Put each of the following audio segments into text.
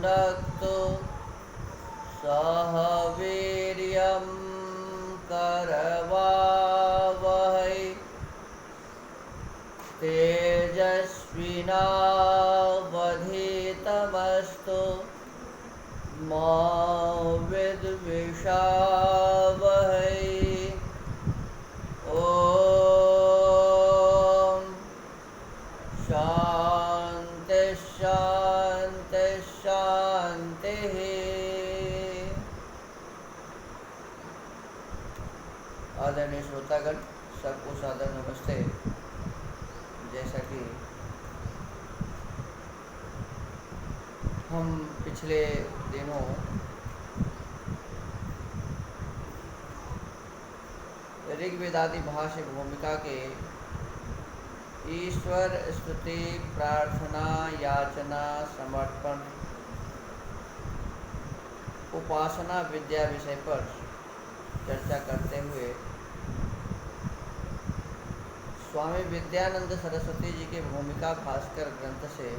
भुनक्तु सह वीर्यं करवावहै तेजस्विनावधीतमस्तु मा विद्विषावहै। ओम शांति शांति शांति। आदरणीय श्रोतागण, सबको सादर नमस्ते। जैसा कि हम पिछले दिनों ऋग्वेदादि भाष्य भूमिका के ईश्वर स्तुति प्रार्थना याचना समर्पण उपासना विद्या विषय पर चर्चा करते हुए स्वामी विद्यानंद सरस्वती जी के भूमिका भास्कर ग्रंथ से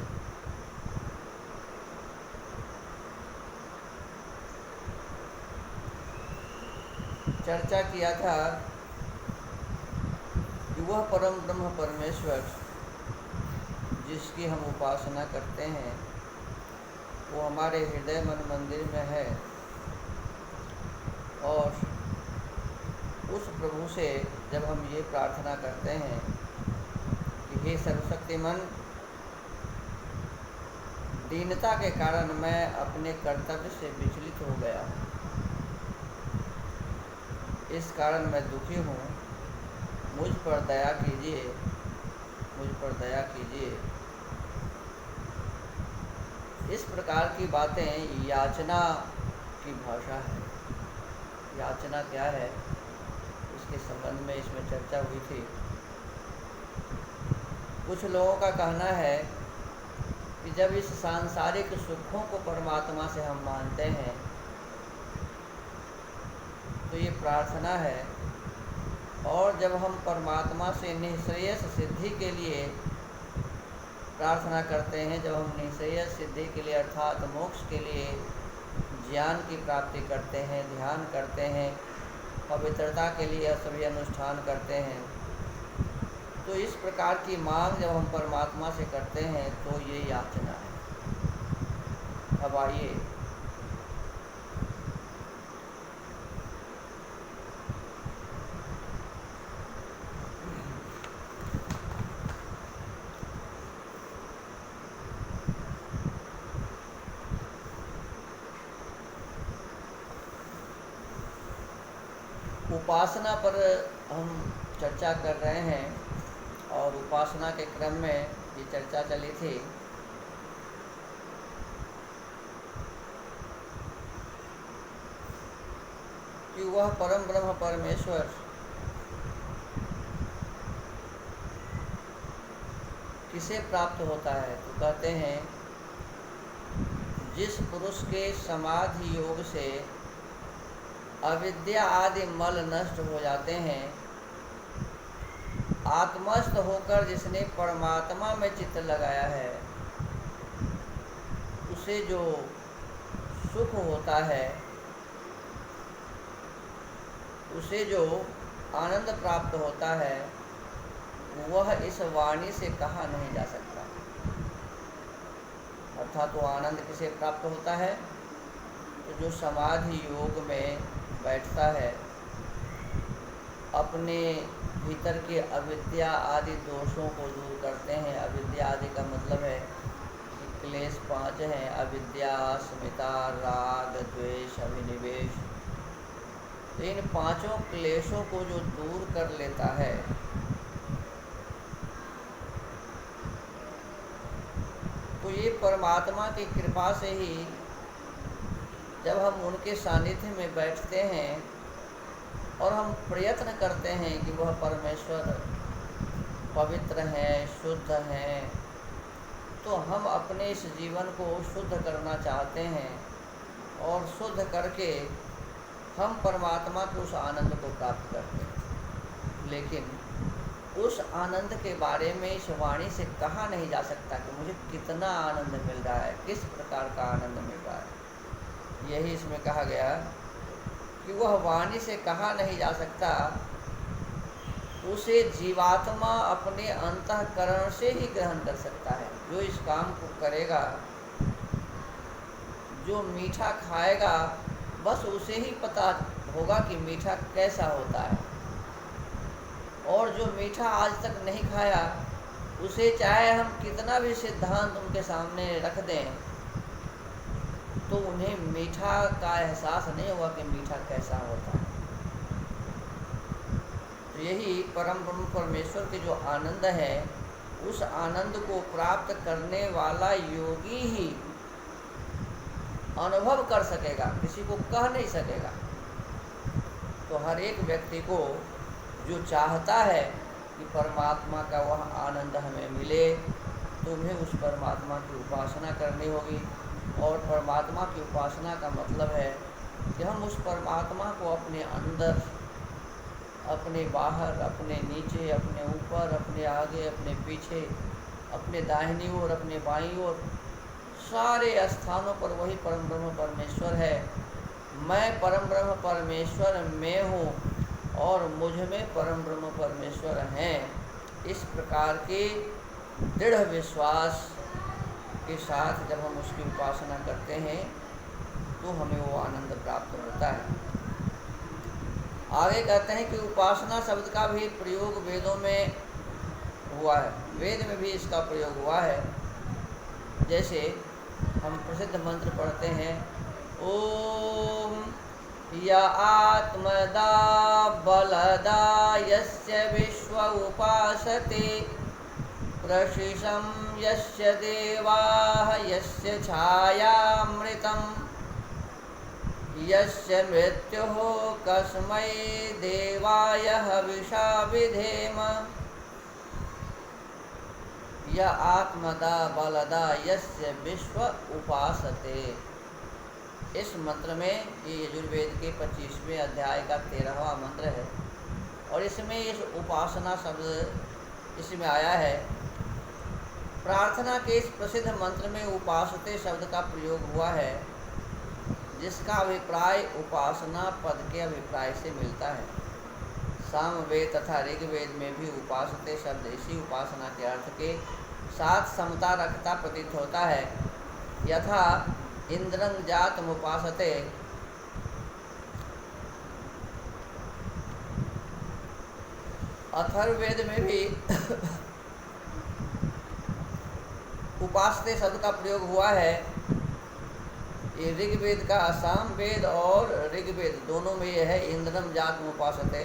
चर्चा किया था कि वह परम ब्रह्म परमेश्वर जिसकी हम उपासना करते हैं वो हमारे हृदय मन मंदिर में है, और उस प्रभु से जब हम ये प्रार्थना करते हैं कि हे सर्वशक्तिमान, दीनता के कारण मैं अपने कर्तव्य से विचलित हो गया हूँ, इस कारण मैं दुखी हूँ, मुझ पर दया कीजिए, मुझ पर दया कीजिए। इस प्रकार की बातें याचना की भाषा है। याचना क्या है, इसके संबंध में इसमें चर्चा हुई थी। कुछ लोगों का कहना है कि जब इस सांसारिक सुखों को परमात्मा से हम मानते हैं तो ये प्रार्थना है, और जब हम परमात्मा से निःश्रेयस सिद्धि के लिए प्रार्थना करते हैं, जब हम निःश्रेयस सिद्धि के लिए अर्थात मोक्ष के लिए ज्ञान की प्राप्ति करते हैं, ध्यान करते हैं, पवित्रता के लिए सभी अनुष्ठान करते हैं, तो इस प्रकार की मांग जब हम परमात्मा से करते हैं तो ये याचना है। अब आइए उपासना पर हम चर्चा कर रहे हैं, और उपासना के क्रम में ये चर्चा चली थी कि वह परम ब्रह्म परमेश्वर किसे प्राप्त होता है। तो कहते हैं जिस पुरुष के समाधि योग से अविद्या आदि मल नष्ट हो जाते हैं, आत्मस्थ होकर जिसने परमात्मा में चित्त लगाया है, उसे जो सुख होता है, उसे जो आनंद प्राप्त होता है, वह इस वाणी से कहा नहीं जा सकता। अर्थात वो आनंद किसे प्राप्त होता है, तो जो समाधि योग में बैठता है, अपने भीतर के अविद्या आदि दोषों को दूर करते हैं। अविद्या आदि का मतलब है कि क्लेश 5 हैं: अविद्या, अस्मिता, राग, द्वेष, अभिनिवेश। तो इन 5 क्लेशों को जो दूर कर लेता है, तो ये परमात्मा की कृपा से ही जब हम उनके सानिध्य में बैठते हैं और हम प्रयत्न करते हैं कि वह परमेश्वर पवित्र हैं, शुद्ध हैं, तो हम अपने इस जीवन को शुद्ध करना चाहते हैं, और शुद्ध करके हम परमात्मा के उस आनंद को प्राप्त करते हैं। लेकिन उस आनंद के बारे में इस वाणी से कहा नहीं जा सकता कि मुझे कितना आनंद मिल रहा है, किस प्रकार का आनंद मिल रहा है। यही इसमें कहा गया कि वह वाणी से कहा नहीं जा सकता, उसे जीवात्मा अपने अंतःकरण से ही ग्रहण कर सकता है। जो इस काम को करेगा, जो मीठा खाएगा, बस उसे ही पता होगा कि मीठा कैसा होता है। और जो मीठा आज तक नहीं खाया, उसे चाहे हम कितना भी सिद्धांत उनके सामने रख दें, तो उन्हें मीठा का एहसास नहीं होगा कि मीठा कैसा होता है। तो यही परम ब्रह्म परमेश्वर के जो आनंद है, उस आनंद को प्राप्त करने वाला योगी ही अनुभव कर सकेगा, किसी को कह नहीं सकेगा। तो हर एक व्यक्ति को जो चाहता है कि परमात्मा का वह आनंद हमें मिले, तो उन्हें उस परमात्मा की उपासना करनी होगी। और परमात्मा की उपासना का मतलब है कि हम उस परमात्मा को अपने अंदर, अपने बाहर, अपने नीचे, अपने ऊपर, अपने आगे, अपने पीछे, अपने दाहिनी ओर, अपने बाईं ओर, सारे स्थानों पर वही परम ब्रह्म परमेश्वर है। मैं परम ब्रह्म परमेश्वर में हूँ और मुझ में परम ब्रह्म परमेश्वर हैं। इस प्रकार के दृढ़ विश्वास के साथ जब हम उसकी उपासना करते हैं, तो हमें वो आनंद प्राप्त होता है। आगे कहते हैं कि उपासना शब्द का भी प्रयोग वेदों में हुआ है, वेद में भी इसका प्रयोग हुआ है। जैसे हम प्रसिद्ध मंत्र पढ़ते हैं, ओम य आत्मदा बलदा यस्य विश्व उपासते प्रशिशं यस्य देवाः यस्य छायामृतं यस्य मृत्युः कस्मै देवाय हविषा विधेम। यह आत्मदा बलदा यस्य विश्व उपासते। इस मंत्र में, ये यजुर्वेद के 25वें अध्याय का 13वां मंत्र है, और इसमें इस उपासना शब्द इसमें आया है। प्रार्थना के इस प्रसिद्ध मंत्र में उपासते शब्द का प्रयोग हुआ है, जिसका अभिप्राय उपासना पद के अभिप्राय से मिलता है। सामवेद तथा ऋग्वेद में भी उपासते शब्द इसी उपासना के अर्थ के साथ समता रखता प्रतीत होता है। यथा इंद्रं जातमुपासते, अथर्ववेद में भी उपासते शब्द का प्रयोग हुआ है। ये ऋग्वेद का, सामवेद और ऋग्वेद दोनों में यह है, इंद्रम जातमुपासते।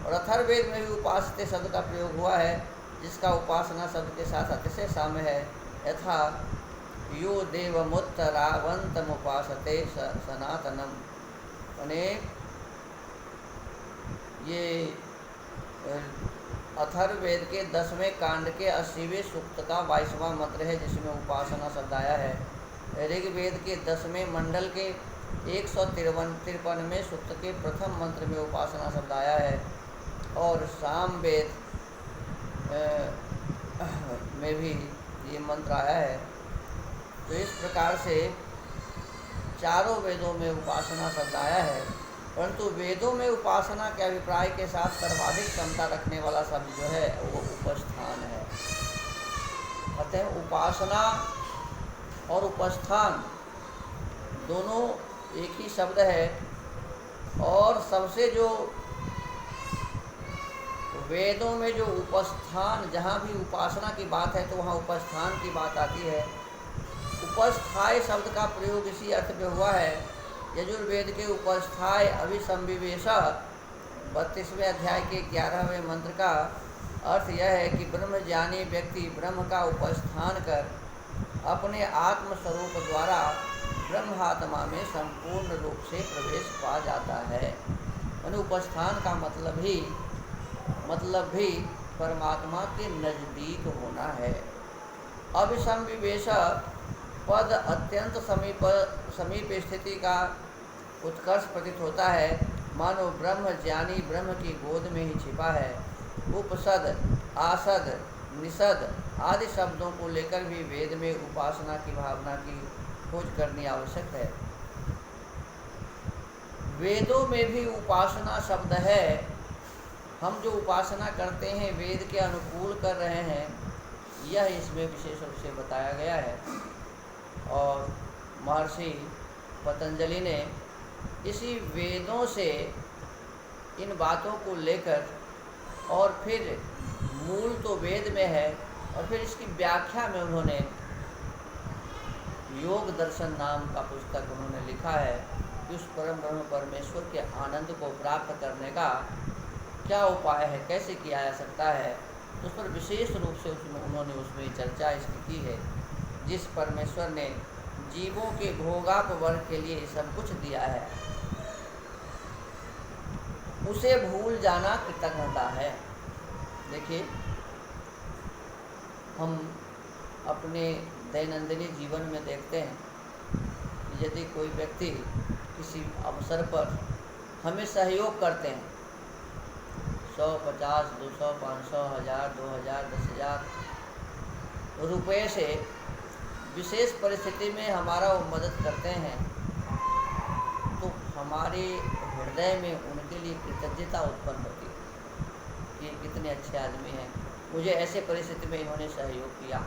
और अथर्ववेद में भी उपासते शब्द का प्रयोग हुआ है, जिसका उपासना शब्द के साथ अतिशय साम्य है। यथा यो देवमुत्तरावंतमुपासते सनातनम। अनेक ये अथर्ववेद के 10वें कांड के 80वें सूक्त का 22वां मंत्र है, जिसमें उपासना शब्द आया है। ऋग्वेद के 10वें मंडल के 153वें सूक्त के प्रथम मंत्र में उपासना शब्द आया है। और सामवेद में भी ये मंत्र आया है। तो इस प्रकार से चारों वेदों में उपासना शब्द आया है, परंतु वेदों में उपासना के अभिप्राय के साथ सर्वाधिक क्षमता रखने वाला शब्द जो है वो उपस्थान है। अतः उपासना और उपस्थान दोनों एक ही शब्द है। और सबसे जो वेदों में जो उपस्थान, जहाँ भी उपासना की बात है तो वहाँ उपस्थान की बात आती है। उपस्थाय शब्द का प्रयोग इसी अर्थ में हुआ है। यजुर्वेद के उपस्थाय अभिसंविवेश 32वें अध्याय के 11वें मंत्र का अर्थ यह है कि ब्रह्मज्ञानी व्यक्ति ब्रह्म का उपस्थान कर अपने आत्मस्वरूप द्वारा ब्रह्मात्मा में संपूर्ण रूप से प्रवेश पा जाता है। यानी उपस्थान का मतलब भी परमात्मा के नज़दीक होना है। अभिसंविवेश पद अत्यंत समीप स्थिति का उत्कर्ष प्रतीत होता है, मानो ब्रह्म ज्ञानी ब्रह्म की गोद में ही छिपा है। उपसद, आसद, निषद आदि शब्दों को लेकर भी वेद में उपासना की भावना की खोज करनी आवश्यक है। वेदों में भी उपासना शब्द है। हम जो उपासना करते हैं वेद के अनुकूल कर रहे हैं, यह इसमें विशेष रूप से बताया गया है। और महर्षि पतंजलि ने इसी वेदों से इन बातों को लेकर, और फिर मूल तो वेद में है, और फिर इसकी व्याख्या में उन्होंने योग दर्शन नाम का पुस्तक उन्होंने लिखा है कि उस परम ब्रह्म परमेश्वर के आनंद को प्राप्त करने का क्या उपाय है, कैसे किया जा सकता है। उस पर विशेष रूप से उन्होंने उसमें चर्चा इसकी की है। जिस परमेश्वर ने जीवों के भोगापवर्ग के लिए सब कुछ दिया है, उसे भूल जाना कृतज्ञता है। देखिए, हम अपने दैनंदिनी जीवन में देखते हैं कि यदि कोई व्यक्ति किसी अवसर पर हमें सहयोग करते हैं, 100, 50, 200, 500, 1000, 2000, 10,000 रुपये से विशेष परिस्थिति में हमारा वो मदद करते हैं, तो हमारे हृदय में उनके लिए कृतज्ञता उत्पन्न होती है। ये कितने अच्छे आदमी हैं, मुझे ऐसे परिस्थिति में इन्होंने सहयोग किया।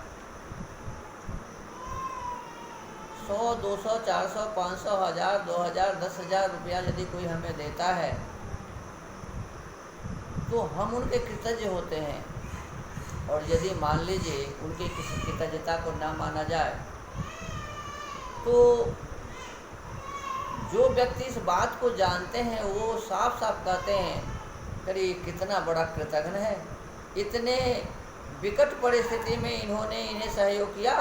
100, 200, 400, 500, 1000, 2000, 10,000 रुपया यदि कोई हमें देता है तो हम उनके कृतज्ञ होते हैं। और यदि मान लीजिए उनकी किसी कृतज्ञता को ना माना जाए, तो जो व्यक्ति इस बात को जानते हैं वो साफ साफ कहते हैं, अरे कितना बड़ा कृतज्ञ है, इतने विकट परिस्थिति में इन्हें सहयोग किया,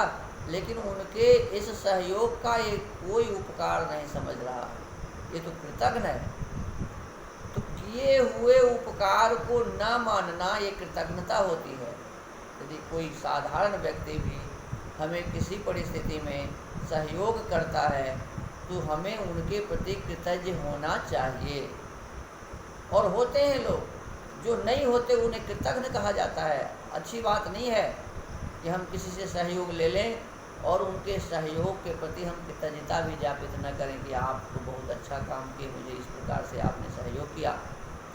लेकिन उनके इस सहयोग का ये कोई उपकार नहीं समझ रहा, ये तो कृतज्ञ है। तो किए हुए उपकार को न मानना ये कृतज्ञता होती है। यदि कोई साधारण व्यक्ति भी हमें किसी परिस्थिति में सहयोग करता है तो हमें उनके प्रति कृतज्ञ होना चाहिए। और होते हैं लोग जो नहीं होते, उन्हें कृतज्ञ कहा जाता है। अच्छी बात नहीं है कि हम किसी से सहयोग ले लें और उनके सहयोग के प्रति हम कृतज्ञता भी ज्ञापित न करें कि आप तो बहुत अच्छा काम किए, मुझे इस प्रकार से आपने सहयोग किया,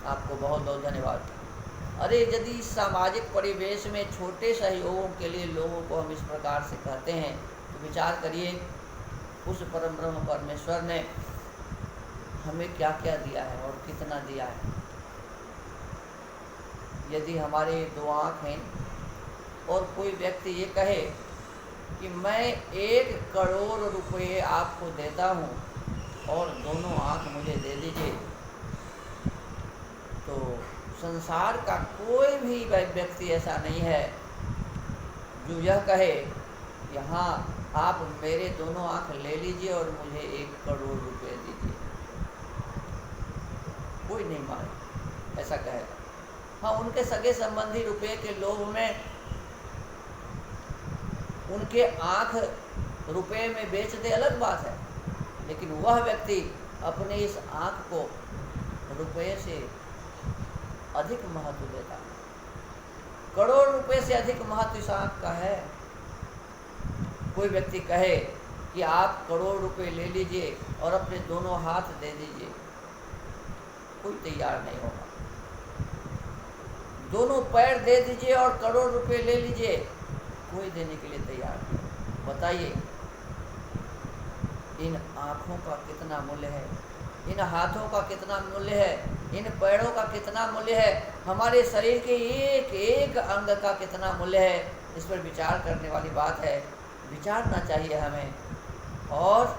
आपको बहुत बहुत धन्यवाद। अरे यदि सामाजिक परिवेश में छोटे सहयोगों के लिए लोगों को हम इस प्रकार से कहते हैं, तो विचार करिए उस परम ब्रह्म परमेश्वर ने हमें क्या क्या दिया है और कितना दिया है। यदि हमारे 2 आँख हैं और कोई व्यक्ति ये कहे कि मैं 1 करोड़ रुपये आपको देता हूँ और दोनों आँख मुझे दे दीजिए, तो संसार का कोई भी व्यक्ति ऐसा नहीं है जो यह कहे कि हाँ आप मेरे दोनों आँख ले लीजिए और मुझे 1 करोड़ रुपये दीजिए। कोई नहीं माने ऐसा कहेगा। हाँ, उनके सगे संबंधी रुपये के लोभ में उनके आँख रुपये में बेच दे, अलग बात है, लेकिन वह व्यक्ति अपने इस आँख को रुपये से अधिक महत्व देता है। करोड़ रुपए से अधिक महत्व इस आँख का है। कोई व्यक्ति कहे कि आप करोड़ रुपए ले लीजिए और अपने दोनों हाथ दे दीजिए, कोई तैयार नहीं होगा। दोनों पैर दे दीजिए और करोड़ रुपए ले लीजिए, कोई देने के लिए तैयार नहीं। बताइए इन आँखों का कितना मूल्य है, इन हाथों का कितना मूल्य है, इन पैरों का कितना मूल्य है, हमारे शरीर के एक एक अंग का कितना मूल्य है। इस पर विचार करने वाली बात है, विचारना चाहिए हमें, और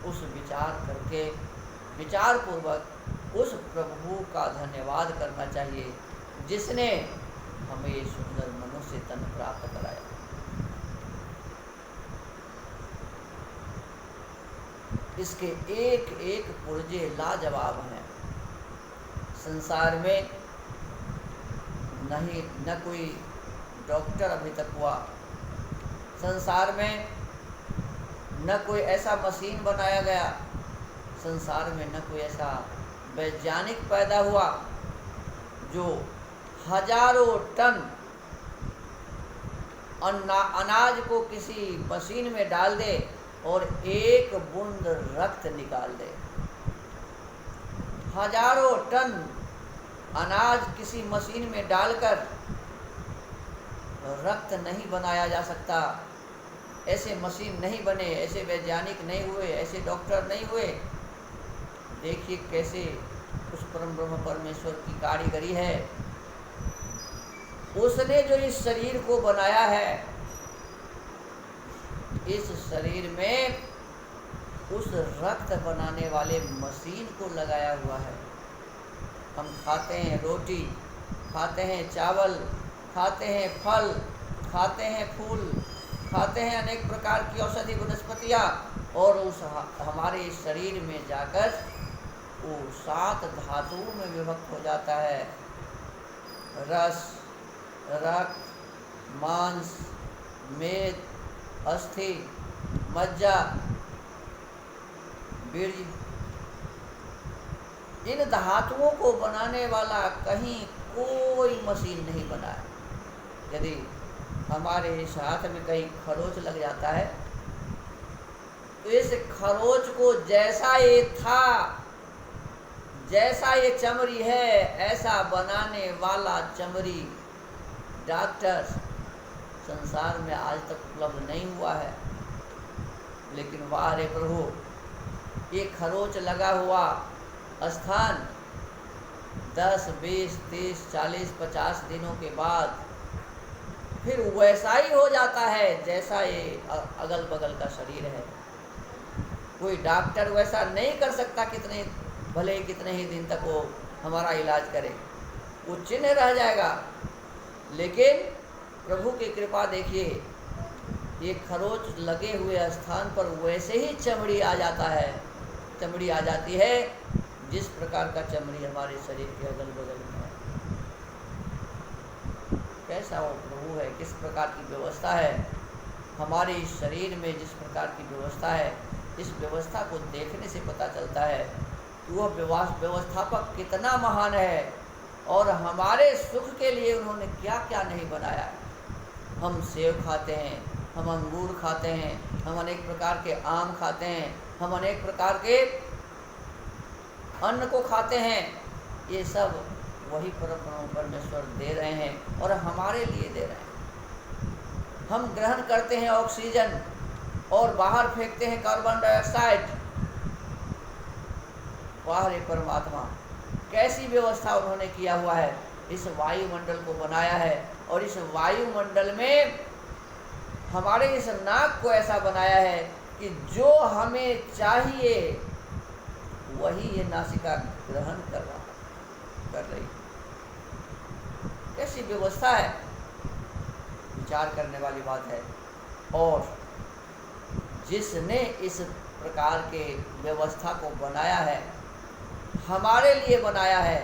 उस विचार करके विचार पूर्वक उस प्रभु का धन्यवाद करना चाहिए जिसने हमें ये सुंदर मनुष्य तन प्राप्त कराया। इसके एक एक पुर्जे लाजवाब हैं। संसार में नहीं न कोई डॉक्टर अभी तक हुआ, संसार में न कोई ऐसा मशीन बनाया गया, संसार में न कोई ऐसा वैज्ञानिक पैदा हुआ जो हजारों टन अनाज को किसी मशीन में डाल दे और एक बूंद रक्त निकाल दे। हजारों टन अनाज किसी मशीन में डालकर रक्त नहीं बनाया जा सकता। ऐसे मशीन नहीं बने, ऐसे वैज्ञानिक नहीं हुए, ऐसे डॉक्टर नहीं हुए। देखिए कैसे उस परम ब्रह्म परमेश्वर की कारीगरी है। उसने जो इस शरीर को बनाया है, इस शरीर में उस रक्त बनाने वाले मशीन को लगाया हुआ है। हम खाते हैं रोटी, खाते हैं चावल, खाते हैं फल, खाते हैं फूल, खाते हैं अनेक प्रकार की औषधि वनस्पतियाँ, और उस हमारे इस शरीर में जाकर वो 7 धातुओं में विभक्त हो जाता है। रस, रक्त, मांस, मेद, अस्थि, मज्जा, बीज। इन धातुओं को बनाने वाला कहीं कोई मशीन नहीं बना है। यदि हमारे इस हाथ में कहीं खरोच लग जाता है तो इस खरोच को जैसा ये था, जैसा ये चमड़ी है, ऐसा बनाने वाला चमड़ी डॉक्टर संसार में आज तक उपलब्ध नहीं हुआ है। लेकिन वाह रे प्रभु, ये खरोच लगा हुआ स्थान 10, 20, 30, 40, 50 दिनों के बाद फिर वैसा ही हो जाता है जैसा ये अगल बगल का शरीर है। कोई डॉक्टर वैसा नहीं कर सकता, भले कितने ही दिन तक वो हमारा इलाज करे, वो चिन्ह रह जाएगा। लेकिन प्रभु की कृपा देखिए, ये खरोच लगे हुए स्थान पर वैसे ही चमड़ी आ जाता है, चमड़ी आ जाती है जिस प्रकार का चमड़ी हमारे शरीर के अगल बगल में है। कैसा वो प्रभु है, किस प्रकार की व्यवस्था है हमारे इस शरीर में, जिस प्रकार की व्यवस्था है, इस व्यवस्था को देखने से पता चलता है कि वह व्यवस्थापक कितना महान है और हमारे सुख के लिए उन्होंने क्या क्या नहीं बनाया। हम सेब खाते हैं, हम अंगूर खाते हैं, हम अनेक प्रकार के आम खाते हैं, हम अनेक प्रकार के अन्न को खाते हैं। ये सब वही परम परमेश्वर दे रहे हैं और हमारे लिए दे रहे हैं। हम ग्रहण करते हैं ऑक्सीजन और बाहर फेंकते हैं कार्बन डाइऑक्साइड। वाह रे परमात्मा, कैसी व्यवस्था उन्होंने किया हुआ है, इस वायुमंडल को बनाया है। और इस वायुमंडल में हमारे इस नाक को ऐसा बनाया है कि जो हमें चाहिए वही ये नासिका ग्रहण कर रही। कैसी व्यवस्था है, विचार करने वाली बात है। और जिसने इस प्रकार के व्यवस्था को बनाया है, हमारे लिए बनाया है,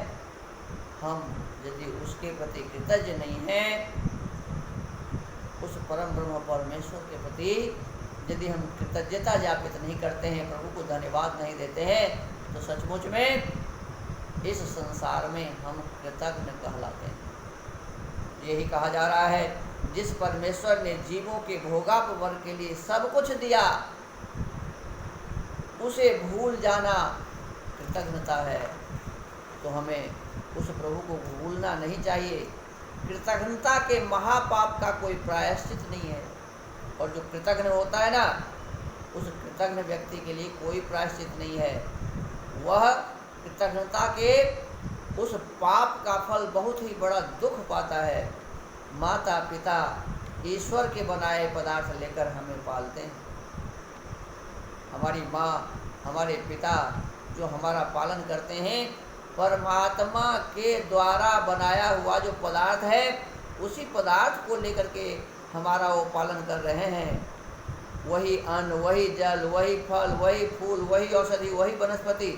हम यदि उसके प्रति कृतज्ञ नहीं हैं, उस परम ब्रह्म परमेश्वर के प्रति यदि हम कृतज्ञता ज्ञापित नहीं करते हैं, प्रभु को धन्यवाद नहीं देते हैं, तो सचमुच में इस संसार में हम कृतज्ञ कहलाते हैं। यही कहा जा रहा है, जिस परमेश्वर ने जीवों के भोगापवर्ग के लिए सब कुछ दिया, उसे भूल जाना कृतज्ञता है। तो हमें उस प्रभु को भूलना नहीं चाहिए। कृतज्ञता के महापाप का कोई प्रायश्चित नहीं है। और जो कृतज्ञ होता है ना, उस कृतज्ञ व्यक्ति के लिए कोई प्रायश्चित नहीं है। वह कृतज्ञता के उस पाप का फल बहुत ही बड़ा दुख पाता है। माता पिता ईश्वर के बनाए पदार्थ लेकर हमें पालते हैं। हमारी माँ, हमारे पिता जो हमारा पालन करते हैं, परमात्मा के द्वारा बनाया हुआ जो पदार्थ है, उसी पदार्थ को लेकर के हमारा वो पालन कर रहे हैं। वही अन्न, वही जल, वही फल, वही फूल, वही औषधि, वही वनस्पति।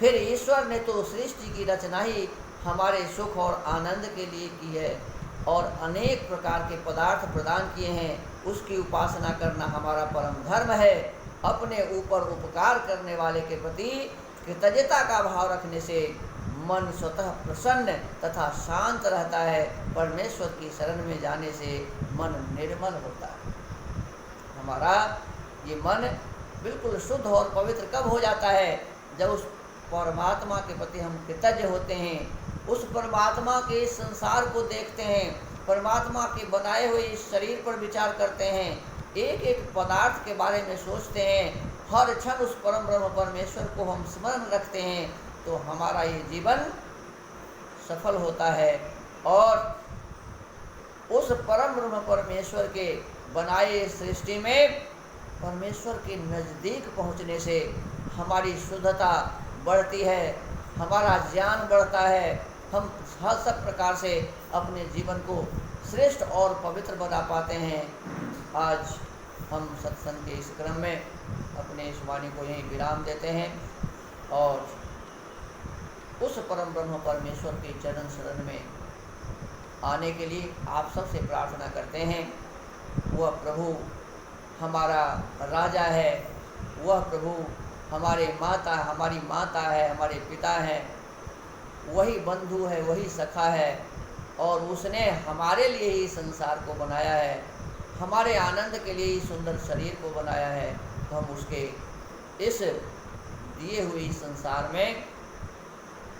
फिर ईश्वर ने तो सृष्टि की रचना ही हमारे सुख और आनंद के लिए की है और अनेक प्रकार के पदार्थ प्रदान किए हैं। उसकी उपासना करना हमारा परम धर्म है। अपने ऊपर उपकार करने वाले के प्रति कृतज्ञता का भाव रखने से मन स्वतः प्रसन्न तथा शांत रहता है। परमेश्वर की शरण में जाने से मन निर्मल होता है। हमारा ये मन बिल्कुल शुद्ध और पवित्र कब हो जाता है? जब उस परमात्मा के प्रति हम कृतज्ञ होते हैं, उस परमात्मा के इस संसार को देखते हैं, परमात्मा के बनाए हुए इस शरीर पर विचार करते हैं, एक एक पदार्थ के बारे में सोचते हैं, हर क्षण उस परम ब्रह्म परमेश्वर को हम स्मरण रखते हैं, तो हमारा ये जीवन सफल होता है। और उस परम ब्रह्म परमेश्वर के बनाए सृष्टि में परमेश्वर के नज़दीक पहुँचने से हमारी शुद्धता बढ़ती है, हमारा ज्ञान बढ़ता है, हम हर सब प्रकार से अपने जीवन को श्रेष्ठ और पवित्र बना पाते हैं। आज हम सत्संग के इस क्रम में अपने इस वाणी को यहीं विराम देते हैं और उस परम ब्रह्म परमेश्वर के चरण शरण में आने के लिए आप सबसे प्रार्थना करते हैं। वह प्रभु हमारा राजा है, वह प्रभु हमारी माता है, हमारे पिता हैं, वही बंधु है, वही सखा है और उसने हमारे लिए ही संसार को बनाया है, हमारे आनंद के लिए ही सुंदर शरीर को बनाया है। तो हम उसके इस दिए हुए संसार में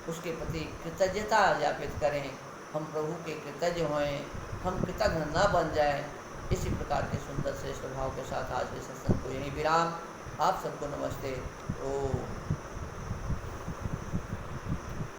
उसके प्रति कृतज्ञता ज्ञापित करें, हम प्रभु के कृतज्ञ होएं, हम कृतज्ञ न बन जाएं। इसी प्रकार के सुंदर श्रेष्ठ भाव के साथ आज के सत्संग को यहीं विराम। आप सबको नमस्ते। ओम।